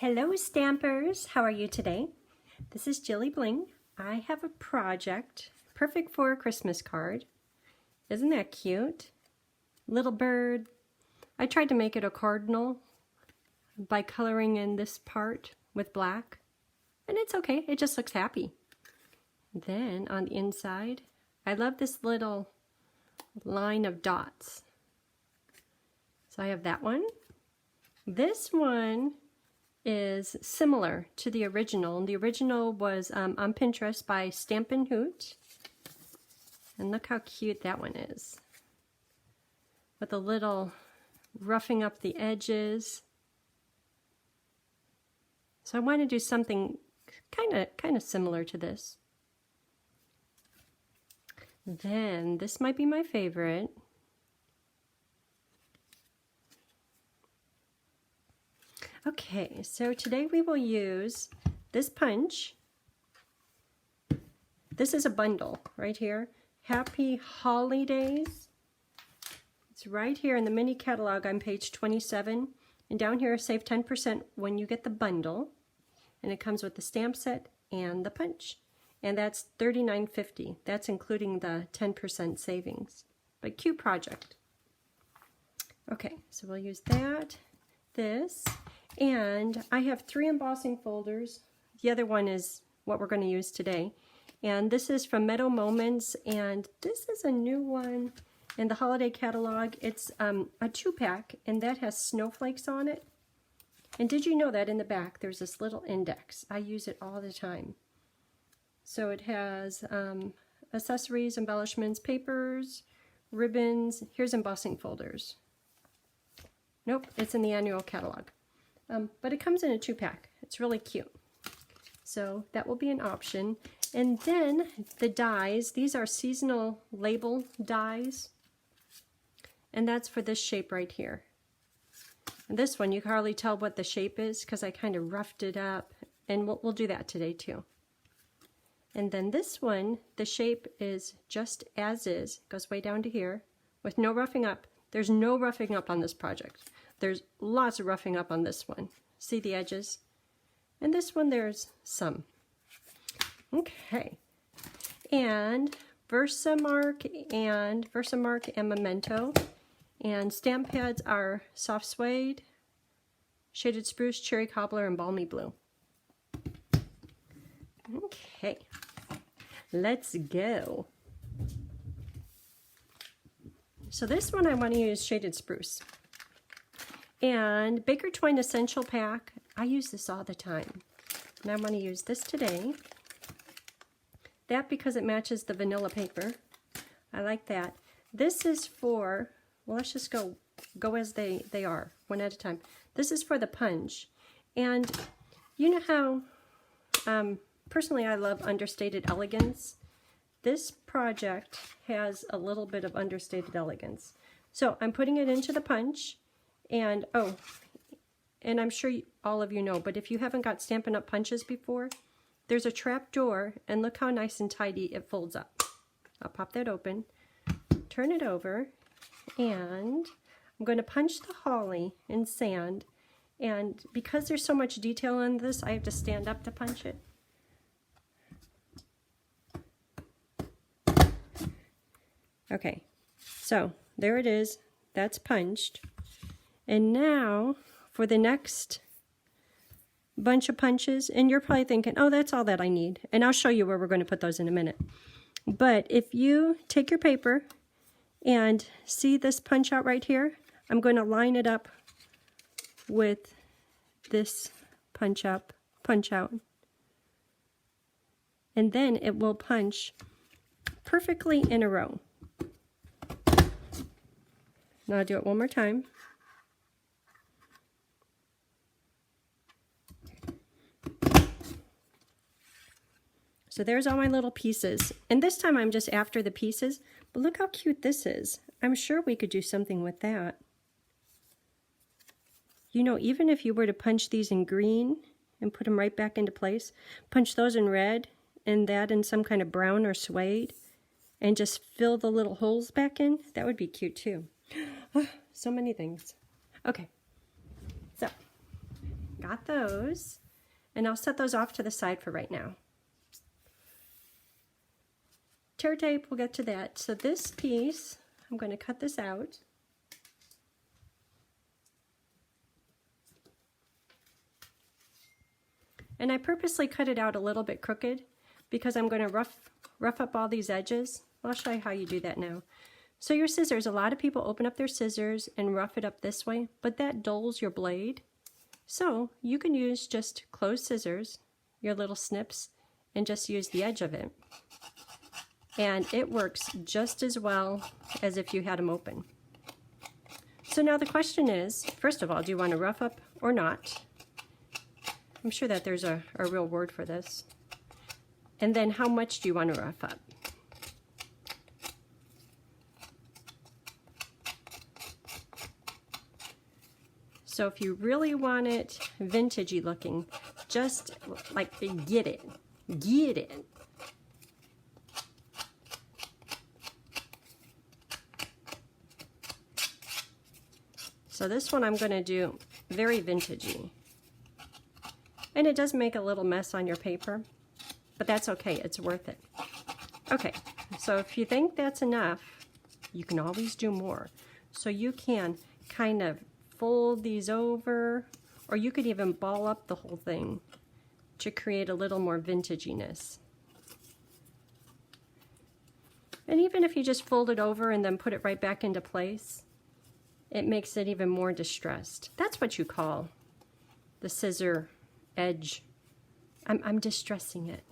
Hello Stampers, how are you today? This is JilliBling. I have a project perfect for a Christmas card. Isn't that cute? Little bird. I tried to make it a cardinal by coloring in this part with black, and it's okay, it just looks happy. Then on the inside, I love this little line of dots. So I have that one. This one is similar to the original. The original was on Pinterest by Stampin' Hoot. And look how cute that one is. With a little roughing up the edges. So I want to do something kind of similar to this. Then this might be my favorite. Okay, so today we will use this punch. This is a bundle right here. Happy Holidays. It's right here in the mini catalog on page 27. And down here, save 10% when you get the bundle. And it comes with the stamp set and the punch. And that's $39.50. That's including the 10% savings. But cute project. Okay, so we'll use that, this. And I have 3 embossing folders. The other one is what we're going to use today. And this is from Meadow Moments, and this is a new one in the holiday catalog. It's a 2-pack, and that has snowflakes on it. And did you know that in the back there's this little index? I use it all the time. So it has accessories, embellishments, papers, ribbons. Here's embossing folders. Nope, it's in the annual catalog. But it comes in a 2-pack. It's really cute. So that will be an option. And then the dies, these are seasonal label dies. And that's for this shape right here. And this one, you can hardly tell what the shape is because I kind of roughed it up. And we'll do that today too. And then this one, the shape is just as is. Goes way down to here with no roughing up. There's no roughing up on this project. There's lots of roughing up on this one. See the edges? And this one, there's some. Okay. And Versamark and Memento. And stamp pads are Soft Suede, Shaded Spruce, Cherry Cobbler, and Balmy Blue. Okay. Let's go. So this one I want to use Shaded Spruce. And Baker Twine Essential Pack, I use this all the time. And I want to use this today. That because it matches the vanilla paper. I like that. This is for, well, let's just go as they are, one at a time. This is for the punch. And you know how, personally I love understated elegance. This project has a little bit of understated elegance. So I'm putting it into the punch. And, oh, and I'm sure all of you know, but if you haven't got Stampin' Up! Punches before, there's a trap door, and look how nice and tidy it folds up. I'll pop that open, turn it over, and I'm going to punch the holly in sand. And because there's so much detail in this, I have to stand up to punch it. Okay, so there it is. That's punched. And now for the next bunch of punches, and you're probably thinking, oh, that's all that I need. And I'll show you where we're going to put those in a minute. But if you take your paper and see this punch out right here, I'm going to line it up with this punch out. And then it will punch perfectly in a row. Now I'll do it one more time. So there's all my little pieces. And this time I'm just after the pieces, but look how cute this is. I'm sure we could do something with that. You know, even if you were to punch these in green and put them right back into place, punch those in red and that in some kind of brown or suede, and just fill the little holes back in, that would be cute too. Oh, so many things. Okay, so got those. And I'll set those off to the side for right now. Tear tape, we'll get to that. So this piece, I'm going to cut this out. And I purposely cut it out a little bit crooked because I'm going to rough up all these edges. I'll show you how you do that now. So your scissors, a lot of people open up their scissors and rough it up this way, but that dulls your blade. So you can use just closed scissors, your little snips, and just use the edge of it. And it works just as well as if you had them open. So now the question is, first of all, do you want to rough up or not? I'm sure that there's a real word for this. And then how much do you want to rough up? So if you really want it vintagey looking, just like get it. So this one I'm going to do very vintagey. And it does make a little mess on your paper, but that's okay, it's worth it. Okay, so if you think that's enough, you can always do more. So you can kind of fold these over, or you could even ball up the whole thing to create a little more vintaginess. And even if you just fold it over and then put it right back into place, it makes it even more distressed. That's what you call the scissor edge. I'm distressing it.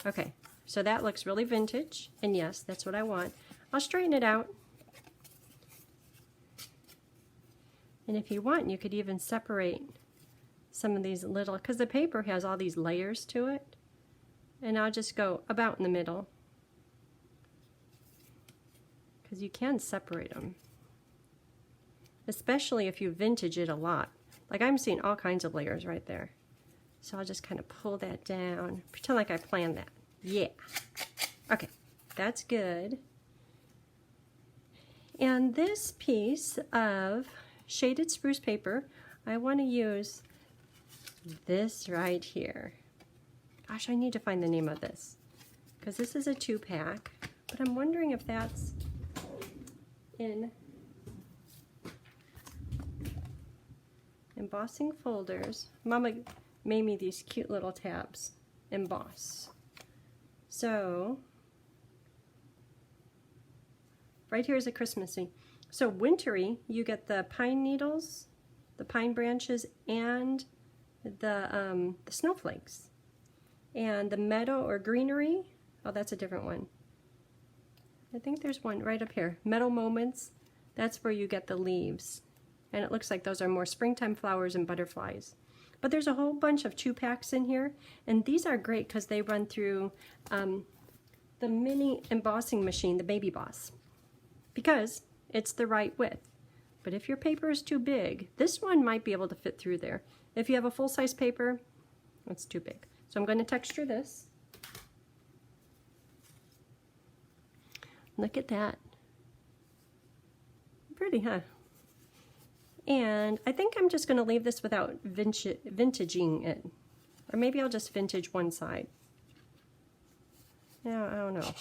Okay, so that looks really vintage, and yes, that's what I want. I'll straighten it out. And if you want, you could even separate some of these little, because the paper has all these layers to it. And I'll just go about in the middle, because you can separate them, especially if you vintage it a lot. Like I'm seeing all kinds of layers right there. So I'll just kind of pull that down, pretend like I planned that. Yeah. Okay, that's good. And this piece of shaded spruce paper, I want to use this right here. Gosh, I need to find the name of this, because this is a 2-pack, but I'm wondering if that's in embossing folders. Mama made me these cute little tabs, emboss. So right here is a Christmassy. So wintry, you get the pine needles, the pine branches, and the snowflakes. And the meadow or greenery, oh, that's a different one. I think there's one right up here. Meadow moments, that's where you get the leaves. And it looks like those are more springtime flowers and butterflies. But there's a whole bunch of 2-packs in here, and these are great because they run through the mini embossing machine, the Baby Boss, because it's the right width. But if your paper is too big, this one might be able to fit through there. If you have a full-size paper, it's too big. So I'm going to texture this. Look at that. Pretty, huh? And I think I'm just going to leave this without vintaging it. Or maybe I'll just vintage one side. Yeah, I don't know.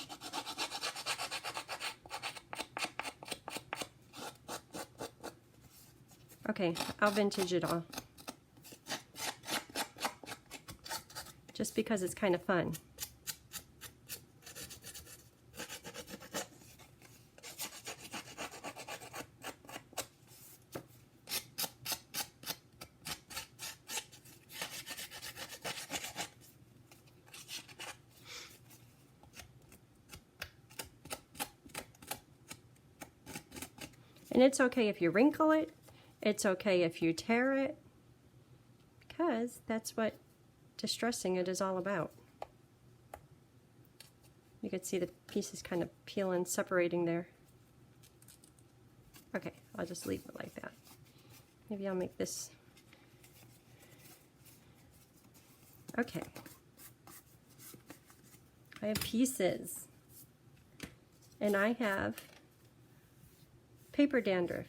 Okay, I'll vintage it all. Just because it's kind of fun. And it's okay if you wrinkle it, it's okay if you tear it, because that's what distressing it is all about. You can see the pieces kind of peeling, separating there. Okay, I'll just leave it like that. Maybe I'll make this. Okay. I have pieces, and I have paper dandruff.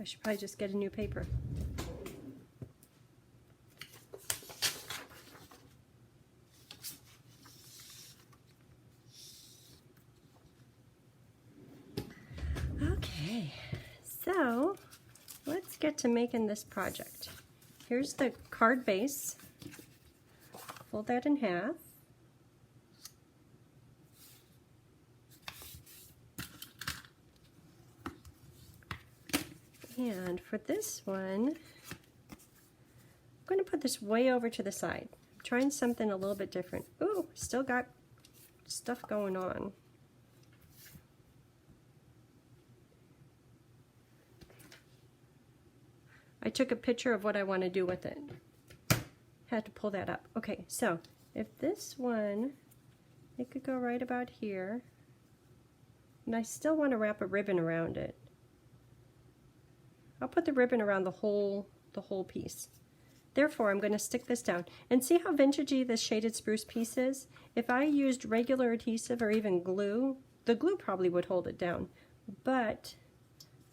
I should probably just get a new paper. Okay, so let's get to making this project. Here's the card base. Fold that in half. And for this one, I'm going to put this way over to the side. I'm trying something a little bit different. Ooh, still got stuff going on. I took a picture of what I want to do with it. Had to pull that up. Okay, so if this one, it could go right about here. And I still want to wrap a ribbon around it. I'll put the ribbon around the whole piece. Therefore, I'm going to stick this down. And see how vintagey this shaded spruce piece is? If I used regular adhesive or even glue, the glue probably would hold it down. But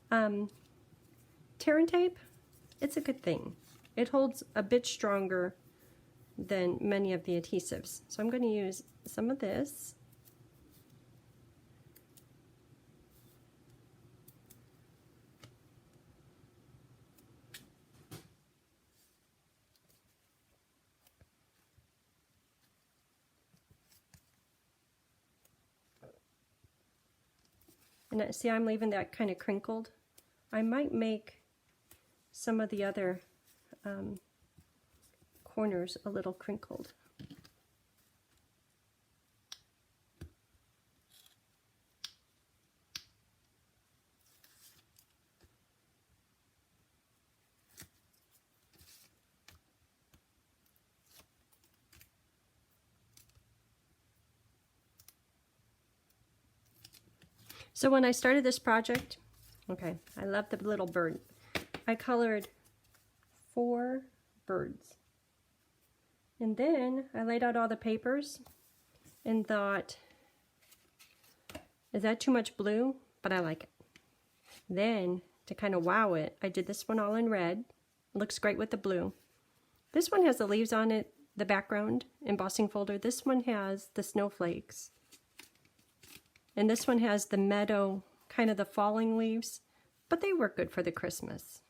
tear and tape, it's a good thing. It holds a bit stronger than many of the adhesives. So I'm going to use some of this. And see, I'm leaving that kind of crinkled. I might make some of the other corners a little crinkled. So when I started this project, okay, I love the little bird. I colored 4 birds. And then I laid out all the papers and thought, is that too much blue? But I like it. Then, to kind of wow it, I did this one all in red. It looks great with the blue. This one has the leaves on it, the background embossing folder. This one has the snowflakes. And this one has the meadow, kind of the falling leaves, but they work good for the Christmas.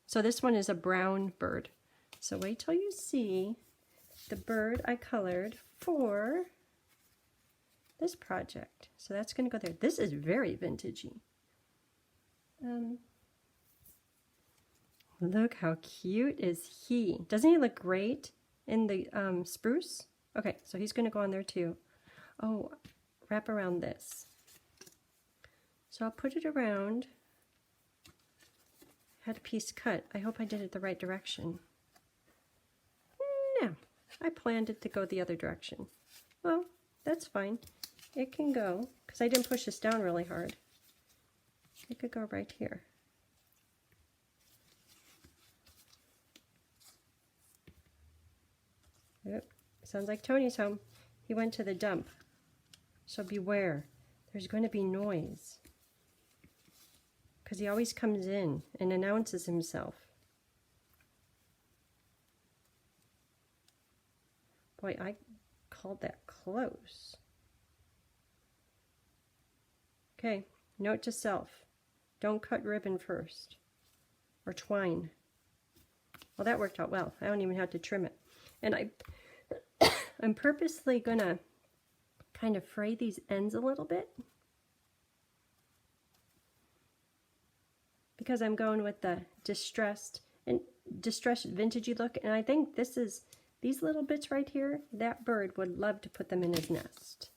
So this one is a brown bird. So wait till you see the bird I colored for this project. So that's going to go there. This is very vintagey. Look how cute is he. Doesn't he look great in the spruce? Okay, so he's going to go on there too. Oh, wrap around this. So I'll put it around. Had a piece cut. I hope I did it the right direction. No, I planned it to go the other direction. Well, that's fine. It can go, because I didn't push this down really hard. It could go right here. Yep. Sounds like Tony's home. He went to the dump. So beware, there's going to be noise. Because he always comes in and announces himself. Boy, I called that close. Okay, note to self. Don't cut ribbon first. Or twine. Well, that worked out well. I don't even have to trim it. And I'm purposely going to kind of fray these ends a little bit because I'm going with the distressed vintagey look, and I think this is these little bits right here, that bird would love to put them in his nest.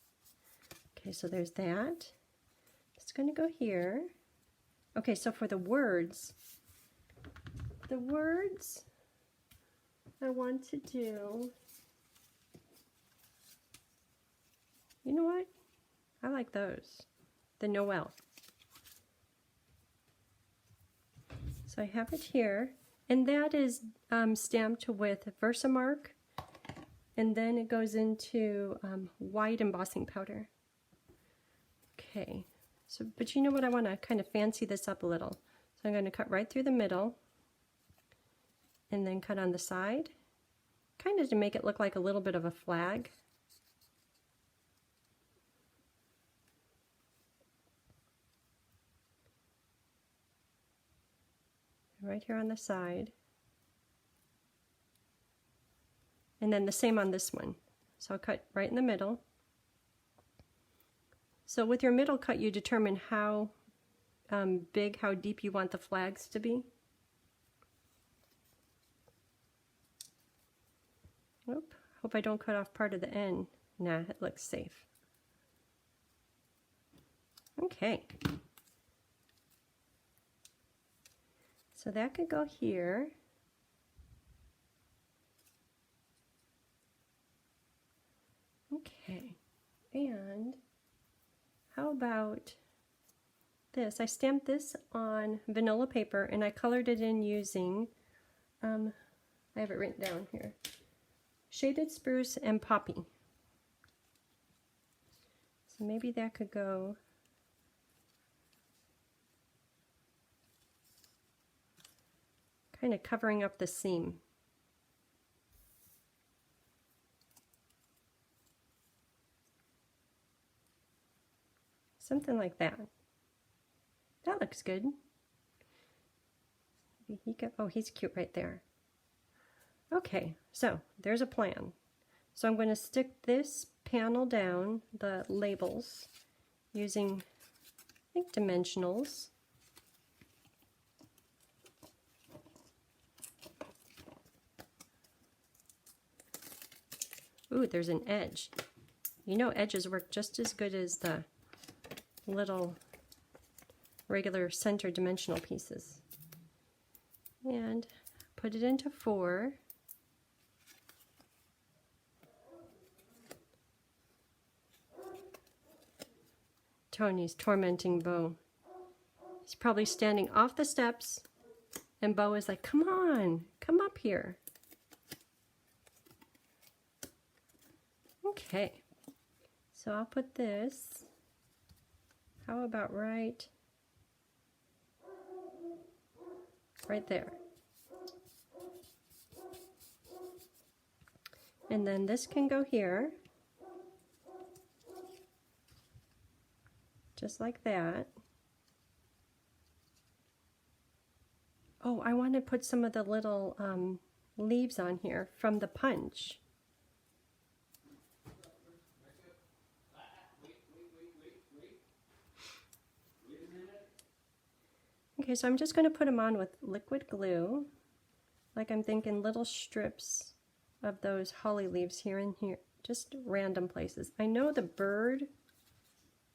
Okay, so there's that. It's going to go here. Okay, so for the words I want to do, you know what? I like those. The Noel. So I have it here. And that is stamped with Versamark. And then it goes into white embossing powder. Okay. So, but you know what? I want to kind of fancy this up a little. So So I'm going to cut right through the middle and then cut on the side, kind of to make it look like a little bit of a flag. Right here on the side. And then the same on this one. So I'll cut right in the middle. So with your middle cut, you determine how big, how deep you want the flags to be. Oop, hope I don't cut off part of the end. Nah, it looks safe. Okay. So that could go here. Okay, and how about this? I stamped this on vanilla paper and I colored it in using, I have it written down here, Shaded Spruce and Poppy. So maybe that could go kind of covering up the seam. Something like that. That looks good. Maybe he could, oh, he's cute right there. Okay, so there's a plan. So I'm going to stick this panel down, the labels, using, I think, dimensionals. Ooh, there's an edge. You know, edges work just as good as the little regular center dimensional pieces. And put it into 4. Tony's tormenting Bo. He's probably standing off the steps and Bo is like, come on, come up here. Okay, so I'll put this, how about right there. And then this can go here, just like that. Oh, I want to put some of the little leaves on here from the punch. Okay, so I'm just going to put them on with liquid glue, like I'm thinking little strips of those holly leaves here and here, just random places. I know the bird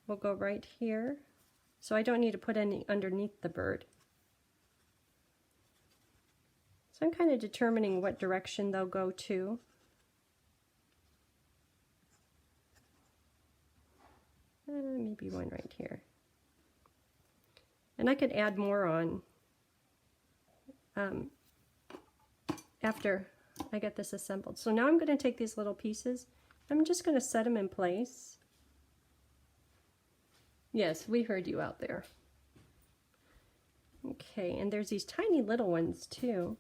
will go right here, so I don't need to put any underneath the bird. So I'm kind of determining what direction they'll go to. Maybe one right here. And I could add more on after I get this assembled. So now I'm going to take these little pieces. I'm just going to set them in place. Yes, we heard you out there. Okay, and there's these tiny little ones too,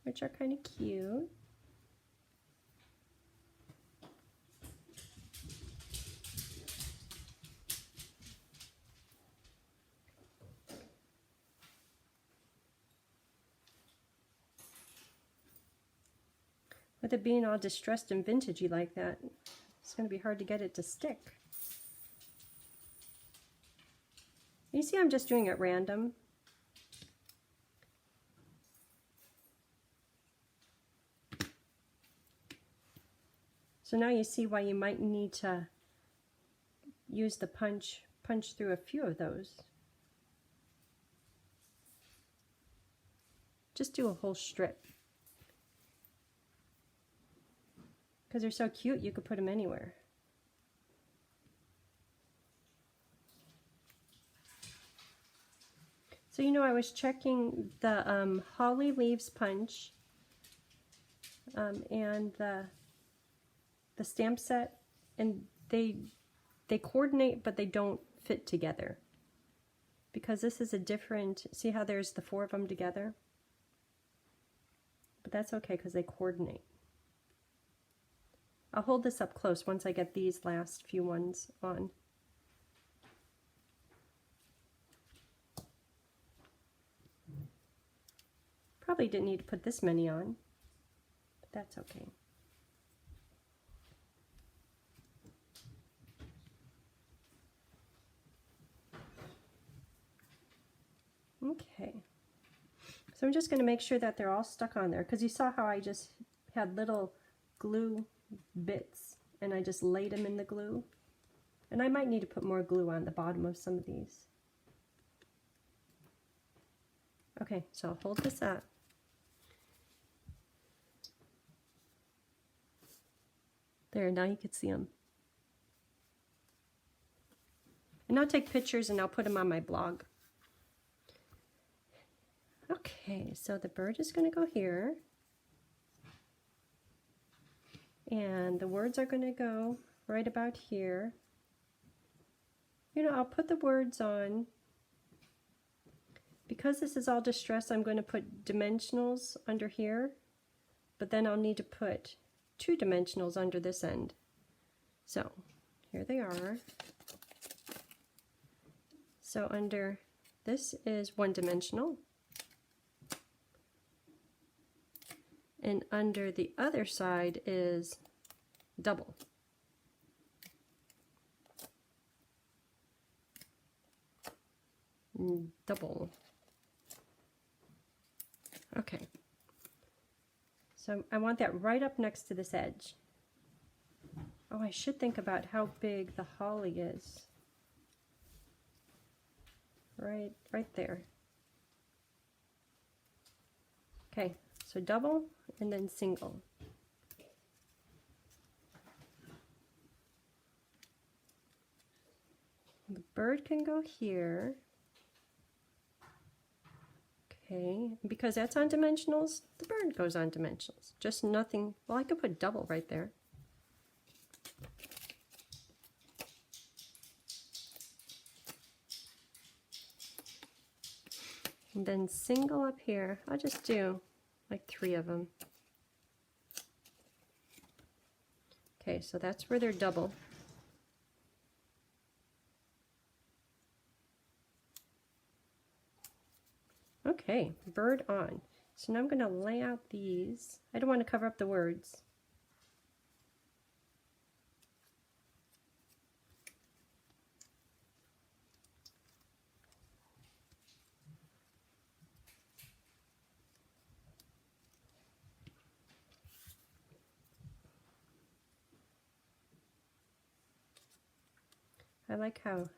which are kind of cute. With it being all distressed and vintagey like that, it's going to be hard to get it to stick. You see, I'm just doing it random. So now you see why you might need to use the punch through a few of those. Just do a whole strip. Because they're so cute, you could put them anywhere. So you know, I was checking the holly leaves punch and the stamp set, and they coordinate, but they don't fit together because this is a different, see how there's the 4 of them together? But that's okay because they coordinate. I'll hold this up close once I get these last few ones on. Probably didn't need to put this many on, but that's okay. Okay, so I'm just going to make sure that they're all stuck on there, because you saw how I just had little glue bits and I just laid them in the glue, and I might need to put more glue on the bottom of some of these. Okay, so I'll hold this up. There, now you can see them. And I'll take pictures and I'll put them on my blog. Okay, so the bird is going to go here. And the words are going to go right about here. You know, I'll put the words on. Because this is all distress, I'm going to put dimensionals under here. But then I'll need to put 2 dimensionals under this end. So, here they are. So under this is 1 dimensional. And under the other side is double. Double. Okay. So I want that right up next to this edge. Oh, I should think about how big the holly is. Right there. Okay, so double and then single. The bird can go here. Okay, because that's on dimensionals, the bird goes on dimensionals. Just nothing, well, I could put double right there. And then single up here, I'll just do like 3 of them. Okay, so that's where they're double. Okay, bird on. So now I'm going to lay out these. I don't want to cover up the words. I like how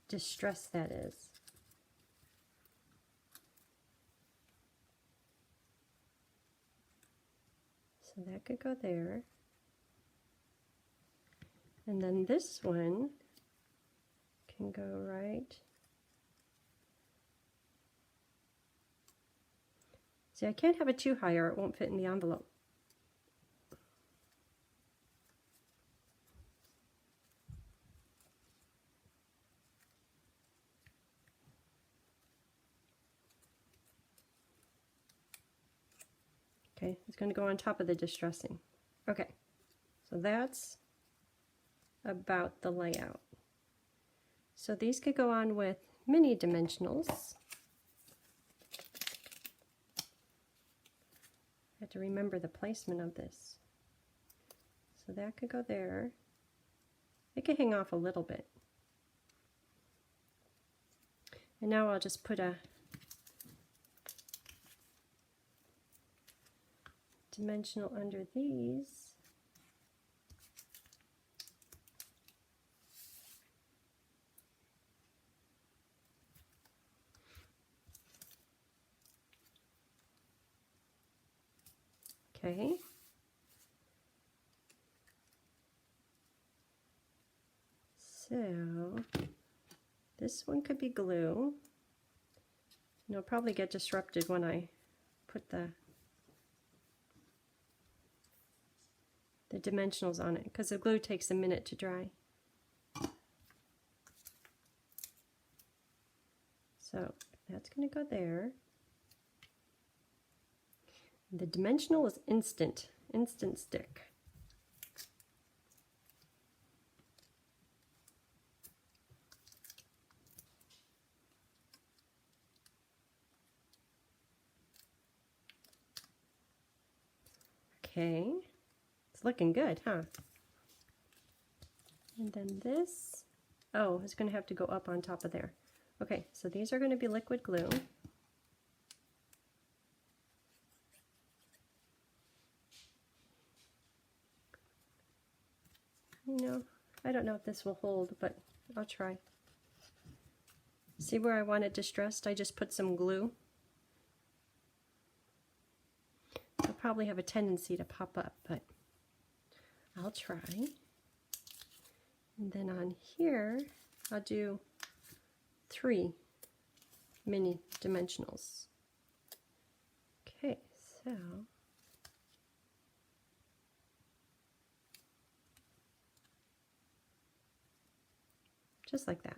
distressed that is. So that could go there. And then this one can go right. See, I can't have it too high or it won't fit in the envelope. Okay, it's going to go on top of the distressing. Okay, so that's about the layout. So these could go on with mini dimensionals. I have to remember the placement of this. So that could go there. It could hang off a little bit. And now I'll just put a dimensional under these. Okay. So this one could be glue. And it'll probably get disrupted when I put the dimensionals on it, because the glue takes a minute to dry. So that's going to go there. The dimensional is instant stick. Okay, it's looking good, huh? And then this, oh, it's going to have to go up on top of there. Okay, so these are going to be liquid glue. No, I don't know if this will hold, but I'll try. See where I want it distressed? I just put some glue. It'll probably have a tendency to pop up, but I'll try. And then on here, I'll do 3 mini dimensionals. Okay, so just like that.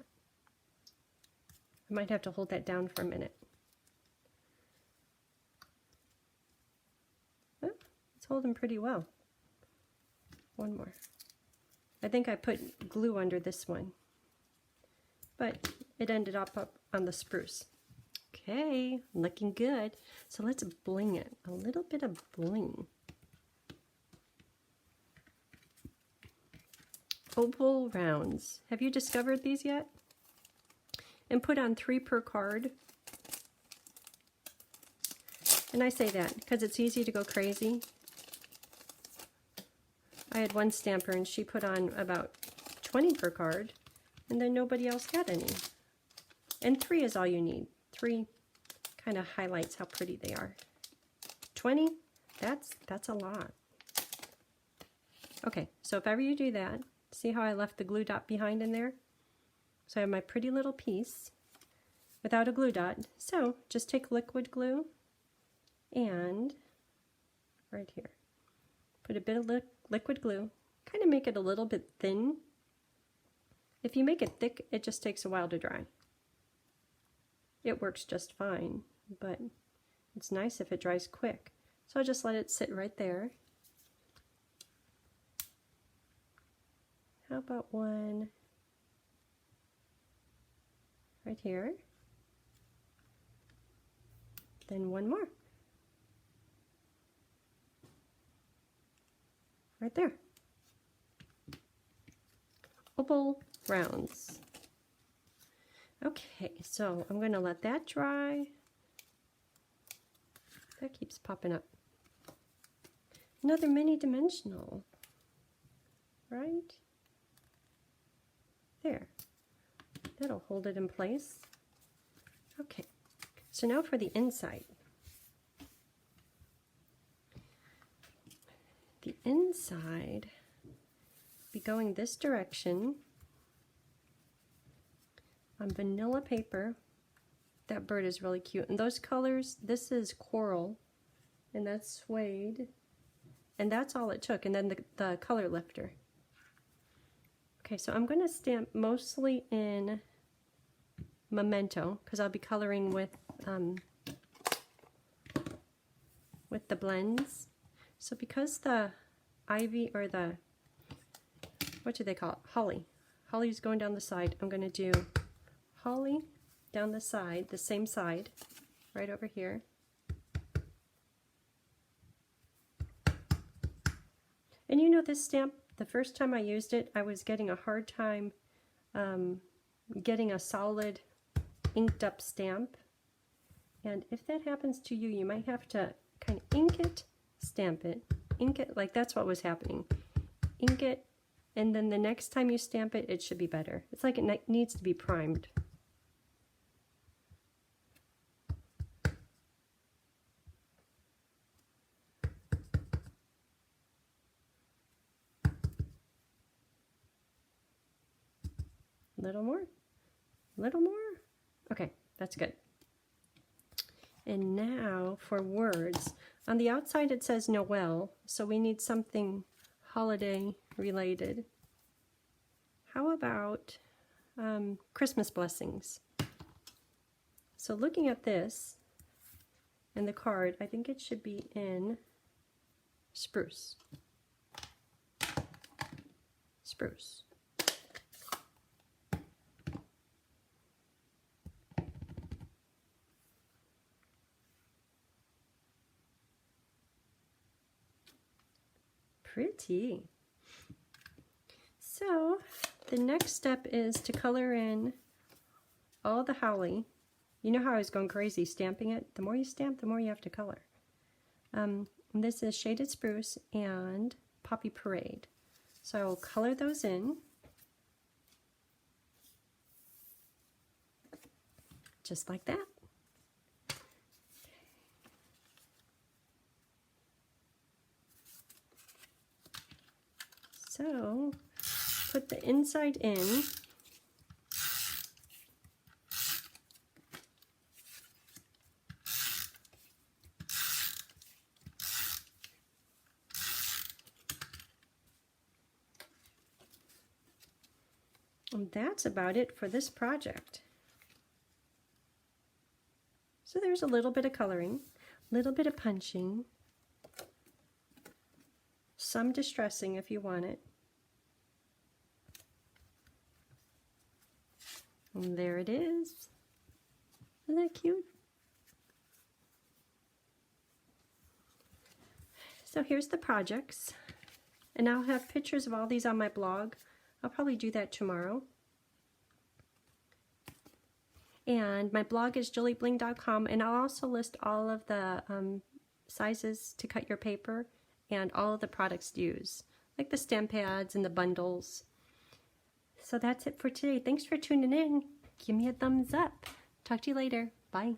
I might have to hold that down for a minute. Oh, it's holding pretty well. One more. I think I put glue under this one, but it ended up on the spruce. Okay, looking good. So let's bling it. A little bit of bling. Oval rounds. Have you discovered these yet? And put on 3 per card. And I say that because it's easy to go crazy. I had one stamper and she put on about 20 per card, and then nobody else got any. And 3 is all you need. 3 kind of highlights how pretty they are. 20, that's a lot. Okay, so if ever you do that, see how I left the glue dot behind in there? So I have my pretty little piece without a glue dot. So just take liquid glue and right here, put a bit of liquid glue, kind of make it a little bit thin. If you make it thick, it just takes a while to dry. It works just fine, but it's nice if it dries quick. So I'll just let it sit right there. How about one right here? Then one more. Right there. Oval rounds. Okay, so I'm going to let that dry. That keeps popping up. Another mini dimensional. Right there. That'll hold it in place. Okay, so now for the inside. The inside be going this direction on vanilla paper. That bird is really cute. And those colors, this is coral and that's suede. And that's all it took. And then the color lifter. Okay, so I'm going to stamp mostly in Memento because I'll be coloring with the blends. So because the ivy, or the, what do they call it? Holly. Holly's going down the side. I'm going to do holly down the side, the same side, right over here. And you know this stamp, the first time I used it, I was getting a hard time getting a solid inked up stamp. And if that happens to you, you might have to kind of ink it, stamp it, ink it, like that's what was happening. Ink it, and then the next time you stamp it, it should be better. It's like it needs to be primed. Little more, little more. Okay, that's good. And now for words. On the outside it says Noel, so we need something holiday related. How about Christmas blessings? So looking at this and the card, I think it should be in spruce. Spruce. Pretty. So the next step is to color in all the holly. You know how I was going crazy stamping it? The more you stamp, the more you have to color. This is Shaded Spruce and Poppy Parade. So I will color those in. Just like that. So put the inside in. And that's about it for this project. So there's a little bit of coloring, a little bit of punching, some distressing if you want it. And there it is. Isn't that cute? So here's the projects. And I'll have pictures of all these on my blog. I'll probably do that tomorrow. And my blog is JilliBling.com, and I'll also list all of the sizes to cut your paper and all of the products used, like the stamp pads and the bundles. So that's it for today. Thanks for tuning in. Give me a thumbs up. Talk to you later. Bye.